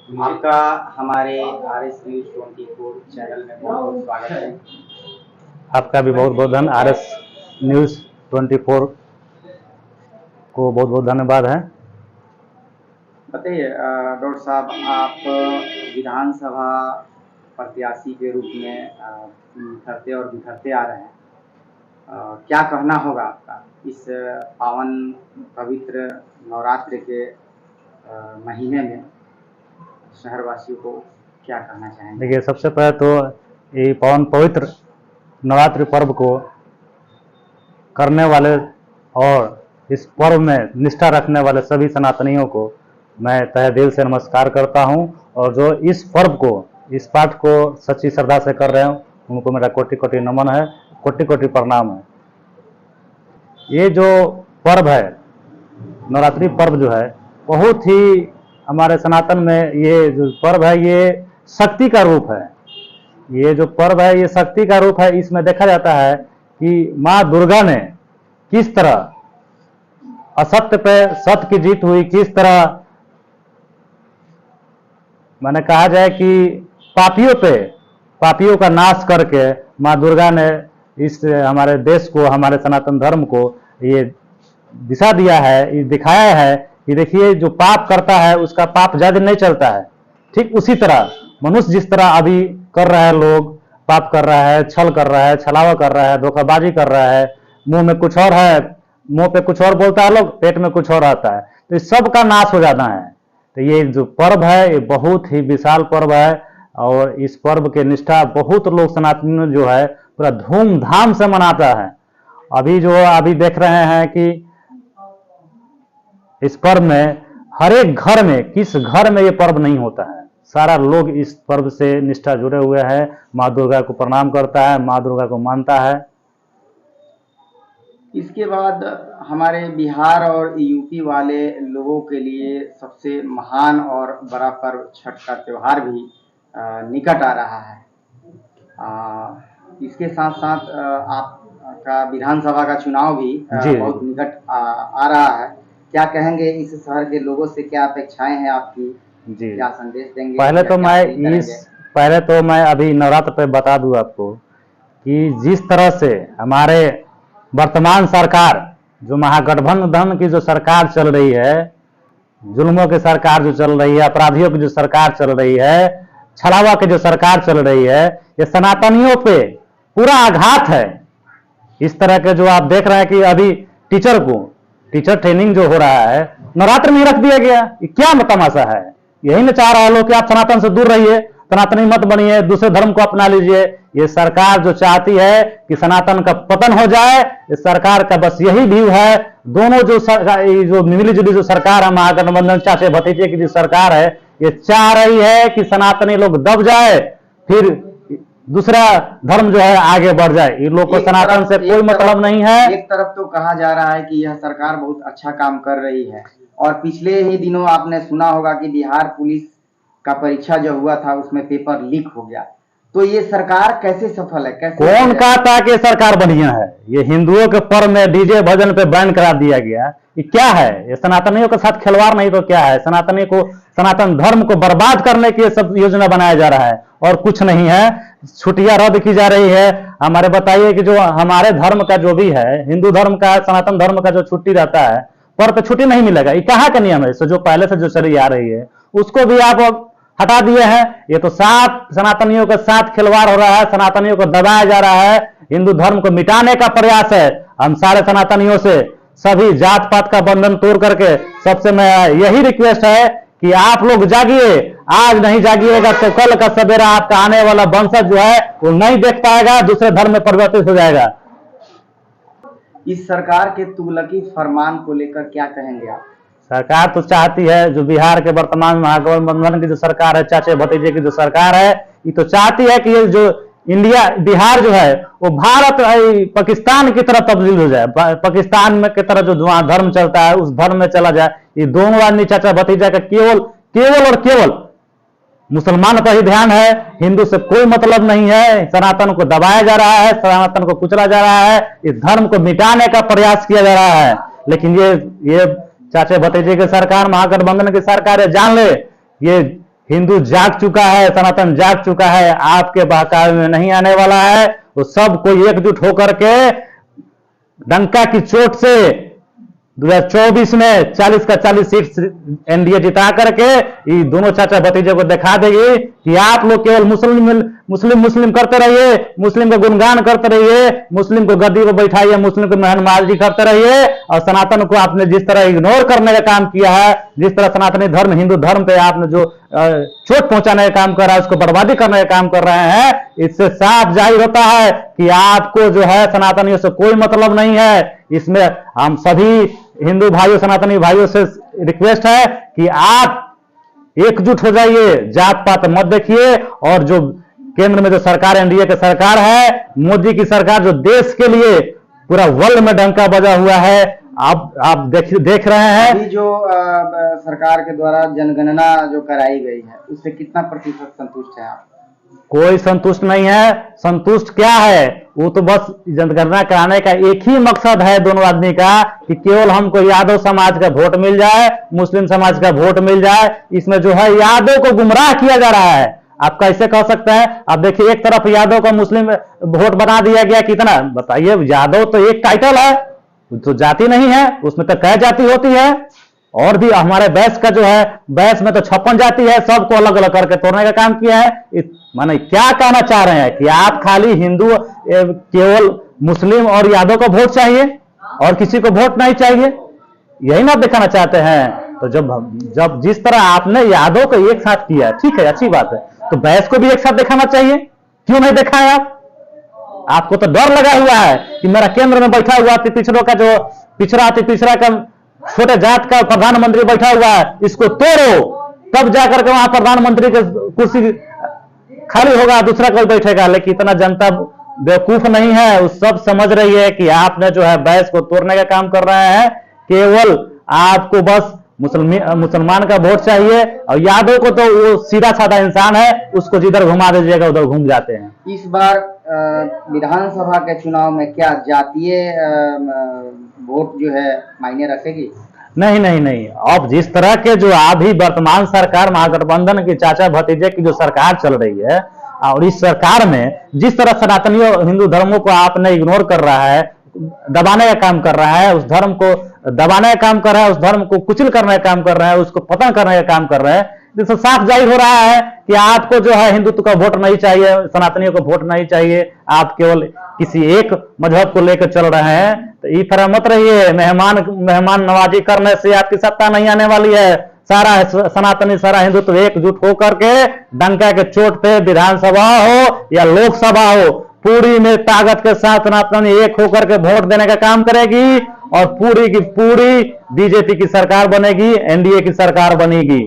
आपका हमारे RS news 24 channel में बहुत बहुत स्वागत है। आपका भी बहुत बहुत धन्यवाद। RS न्यूज 24 को बहुत बहुत धन्यवाद है। बताइए डॉक्टर साहब, आप विधानसभा प्रत्याशी के रूप में निखरते और बिखरते आ रहे हैं। क्या कहना होगा आपका इस पावन पवित्र नवरात्र के महीने में शहरवासियों को क्या कहना चाहेंगे? देखिए, सबसे पहले तो ये पावन पवित्र नवरात्रि पर्व को करने वाले और इस पर्व में निष्ठा रखने वाले सभी सनातनियों को मैं तहे दिल से नमस्कार करता हूं, और जो इस पर्व को, इस पाठ को सच्ची श्रद्धा से कर रहे हैं उनको मेरा कोटि कोटि नमन है, कोटि कोटि प्रणाम है। ये जो पर्व है, नवरात्रि पर्व जो है, बहुत ही हमारे सनातन में ये जो पर्व है ये शक्ति का रूप है। ये जो पर्व है ये शक्ति का रूप है। इसमें देखा जाता है कि माँ दुर्गा ने किस तरह असत्य पे सत्य की जीत हुई, किस तरह मैंने कहा जाए कि पापियों का नाश करके माँ दुर्गा ने इस हमारे देश को, हमारे सनातन धर्म को ये दिशा दिया है, ये दिखाया है कि देखिए जो पाप करता है उसका पाप ज्यादा नहीं चलता है। ठीक उसी तरह मनुष्य जिस तरह अभी कर रहा है, लोग पाप कर रहा है, छल कर रहा है, छलावा कर रहा है, धोखाबाजी कर रहा है, मुंह में कुछ और है, मुंह पे कुछ और बोलता है लोग, पेट में कुछ और आता है, तो इस सब का नाश हो जाना है। तो ये जो पर्व है ये बहुत ही विशाल पर्व है, और इस पर्व के निष्ठा बहुत लोग सनातनी जो है पूरा धूमधाम से मनाता है। अभी देख रहे हैं कि इस पर्व में हर एक घर में, किस घर में ये पर्व नहीं होता है, सारा लोग इस पर्व से निष्ठा जुड़े हुए हैं, माँ दुर्गा को प्रणाम करता है, माँ दुर्गा को मानता है। इसके बाद हमारे बिहार और यूपी वाले लोगों के लिए सबसे महान और बड़ा पर्व छठ का त्यौहार भी निकट आ रहा है। इसके साथ साथ आपका विधानसभा का चुनाव भी बहुत निकट आ रहा है। क्या कहेंगे इस शहर के लोगों से, क्या अपेक्षाएं हैं आपकी, क्या संदेश देंगे? पहले तो मैं अभी नवरात्र पे बता दूं आपको कि जिस तरह से हमारे वर्तमान सरकार, जो महागठबंधन की जो सरकार चल रही है, जुल्मों की सरकार जो चल रही है, अपराधियों की जो सरकार चल रही है, छलावा की जो सरकार चल रही है, ये सनातनियों पे पूरा आघात है। इस तरह के जो आप देख रहे हैं कि अभी टीचर ट्रेनिंग जो हो रहा है नवरात्र में रख दिया गया, ये क्या तमाशा है? यही न चाह रहा लोग कि आप सनातन से दूर रहिए, सनातनी मत बनिए, दूसरे धर्म को अपना लीजिए। ये सरकार जो चाहती है कि सनातन का पतन हो जाए, इस सरकार का बस यही व्यू है। दोनों जो मिलीजुली जो सरकार है, महागठबंधन चाचे भतीजे की जो सरकार है, ये चाह रही है कि सनातनी लोग दब जाए, फिर दूसरा धर्म जो है आगे बढ़ जाए। इन लोग को सनातन से कोई मतलब नहीं है। एक तरफ तो कहा जा रहा है कि यह सरकार बहुत अच्छा काम कर रही है, और पिछले ही दिनों आपने सुना होगा कि बिहार पुलिस का परीक्षा जो हुआ था उसमें पेपर लीक हो गया। तो ये सरकार कैसे सफल है? कैसे कौन कहता कि सरकार बढ़िया है? ये हिंदुओं के पर्व में डीजे भजन पे बैन करा दिया गया, ये क्या है? ये सनातनियों के साथ खिलवाड़ नहीं तो क्या है? सनातन धर्म को बर्बाद करने की सब योजना बनाया जा रहा है और कुछ नहीं है। छुट्टियां रद्द की जा रही है। हमारे बताइए कि जो हमारे धर्म का जो भी है, हिंदू धर्म का, सनातन धर्म का जो छुट्टी रहता है, पर्व पे छुट्टी नहीं मिलेगा। ये कहाँ का नियम है? जो पहले से जो चली आ रही है उसको भी आप हटा दिए हैं। ये तो साथ सनातनियों के साथ खिलवाड़ हो रहा है, सनातनियों को दबाया जा रहा है, हिंदू धर्म को मिटाने का प्रयास है। हम सारे सनातनियों से सभी जात पात का बंधन तोड़ करके सबसे मैं यही रिक्वेस्ट है कि आप लोग जागिए। आज नहीं जागिएगा तो कल का सवेरा आपका आने वाला वंशज जो है वो नहीं देख पाएगा, दूसरे धर्म में परिवर्तित हो जाएगा। इस सरकार के तुगलकी फरमान को लेकर क्या कहेंगे आप? सरकार तो चाहती है, जो बिहार के वर्तमान महागठबंधन की जो सरकार है, चाचे भतीजे की जो सरकार है, ये तो चाहती है कि ये जो बिहार जो है वो भारत पाकिस्तान की तरफ तब्दील हो जाए, पाकिस्तान में की तरह जो धर्म चलता है उस धर्म में चला जाए। ये दोनों आदमी चाचा भतीजा का केवल मुसलमान पर ही ध्यान है, हिंदू से कोई मतलब नहीं है। सनातन को दबाया जा रहा है, सनातन को कुचला जा रहा है, इस धर्म को मिटाने का प्रयास किया जा रहा है। लेकिन ये चाचे भतीजे की सरकार, महागठबंधन की सरकार जान ले, ये हिंदू जाग चुका है, सनातन जाग चुका है, आपके बहकावे में नहीं आने वाला है। वो सब कोई एकजुट होकर के डंका की चोट से 2024 में 40 का 40 सीट एनडीए जिता करके ये दोनों चाचा भतीजे को दिखा देगी कि आप लोग केवल मुस्लिम करते रहिए, मुस्लिम को गुणगान करते रहिए, मुस्लिम को गद्दी पर बैठाइए, मुस्लिम को मेहनमाजी करते रहिए, और सनातन को आपने जिस तरह इग्नोर करने का काम किया है, जिस तरह सनातनी धर्म हिंदू धर्म पे आपने जो चोट पहुंचाने का काम कर रहा है, उसको बर्बादी करने का काम कर रहे हैं, इससे साफ जाहिर होता है कि आपको जो है सनातनियों से कोई मतलब नहीं है। इसमें हम सभी हिंदू भाइयों, सनातनी भाइयों से रिक्वेस्ट है कि आप एकजुट हो जाइए, जात पात मत देखिए, और जो केंद्र में जो सरकार एनडीए की सरकार है, मोदी की सरकार, जो देश के लिए पूरा वर्ल्ड में डंका बजा हुआ है, आप देख रहे हैं। अभी जो सरकार के द्वारा जनगणना जो कराई गई है, उससे कितना प्रतिशत संतुष्ट है आप? कोई संतुष्ट नहीं है। संतुष्ट क्या है, वो तो बस जनगणना कराने का एक ही मकसद है दोनों आदमी का कि केवल हमको यादव समाज का वोट मिल जाए, मुस्लिम समाज का वोट मिल जाए। इसमें जो है यादव को गुमराह किया जा रहा है। आप कैसे कह सकते हैं? आप देखिए, एक तरफ यादव का मुस्लिम वोट बना दिया गया, कितना बताइए। यादव तो एक टाइटल है, तो जाति नहीं है, उसमें तो कई जाति होती है। और भी हमारे बैस का जो है, बैस में तो 56 जाति है, सबको अलग अलग करके तोड़ने का काम किया है। माने क्या कहना चाह रहे हैं कि आप खाली हिंदू, केवल मुस्लिम और यादव को वोट चाहिए और किसी को वोट नहीं चाहिए, यही ना दिखाना चाहते हैं? तो जब जिस तरह आपने यादव को एक साथ किया, ठीक है, अच्छी बात है, तो बैस को भी एक साथ दिखाना चाहिए। क्यों नहीं देखा है आपको तो डर लगा हुआ है कि मेरा केंद्र में बैठा हुआ अति पिछड़ों का, जो पिछड़ा का छोटे जात का प्रधानमंत्री बैठा हुआ है, इसको तोड़ो, तब जाकर के वहां प्रधानमंत्री की कुर्सी खाली होगा, दूसरा कोई बैठेगा। लेकिन इतना जनता बेवकूफ नहीं है, वो सब समझ रही है कि आपने जो है बैस को तोड़ने का काम कर रहे हैं। केवल आपको बस मुसलमान का वोट चाहिए, और यादव को तो वो सीधा साधा इंसान है, उसको जिधर घुमा दीजिएगा उधर घूम जाते हैं। इस बार विधानसभा के चुनाव में क्या जातीय वोट जो है मायने रखेगी? नहीं। अब जिस तरह के जो अभी वर्तमान सरकार, महागठबंधन की चाचा भतीजे की जो सरकार चल रही है, और इस सरकार में जिस तरह सनातनियों हिंदू धर्मों को आपने इग्नोर कर रहा है, दबाने का काम कर रहा है, उस धर्म को दबाने का काम कर रहा है, उस धर्म को कुचल करने का काम कर रहा है, उसको पतन करने का काम कर रहा है, जिससे साफ जाहिर हो रहा है कि आपको जो है हिंदुत्व का वोट नहीं चाहिए, सनातनियों को वोट नहीं चाहिए। आप केवल किसी एक मजहब को लेकर चल रहे हैं। तो इस तरह मत रहिए। मेहमान नवाजी करने से आपकी सत्ता नहीं आने वाली है। सारा सनातनी, सारा हिंदुत्व एकजुट होकर के डंका के चोट पे विधानसभा हो या लोकसभा हो, पूरी में ताकत के साथ सनातनी एक होकर के वोट देने का काम करेगी, और पूरी की पूरी बीजेपी की सरकार बनेगी, एनडीए की सरकार बनेगी।